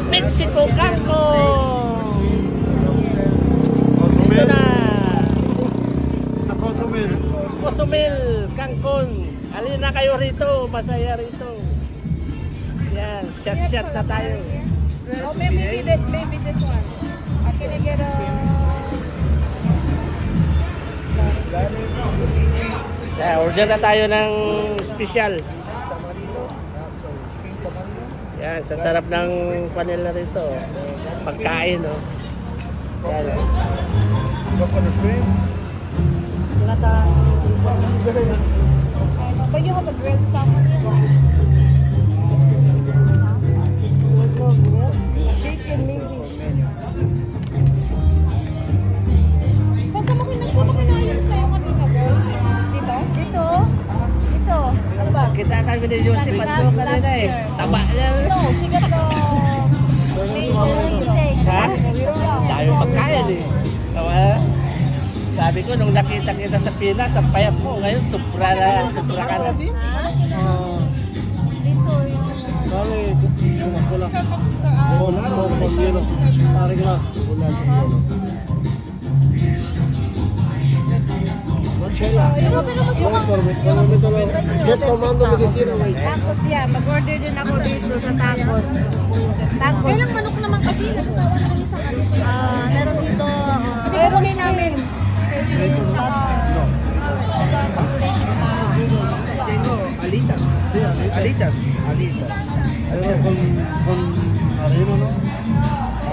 Mexico Kangkong. Dito na. Cozumel Kangkong. Alin na kayo rito, masaya rito. Yan, shot na tayo. Oh, maybe this one. Can I get a... Yeah, order na tayo ng special. Yan, sa sarap ng panela rito. Pagkain, no? Yan. But you have a grilled salmon here? Chicken maybe. Saan mo kinayang sa'yo kanina, girl? Dito? Dito. Ano ba? Kita kami ni Joseph at doon kanina eh. Taba niya. No, she got the... Ha? Dahil pagkain eh. Tama? Sabi ko, nung nakita kita sa Pinas, ang payat mo. Ngayon, sobra ka na. Dito yung... Tacos yan. Mag-order din ako dito sa tacos. Kailang manok naman kasi. Nagsasawa na kami sa kanila. Meron dito. Meron din namin. Alitas. Alitas. Alitas. Alitas con harina, ¿no?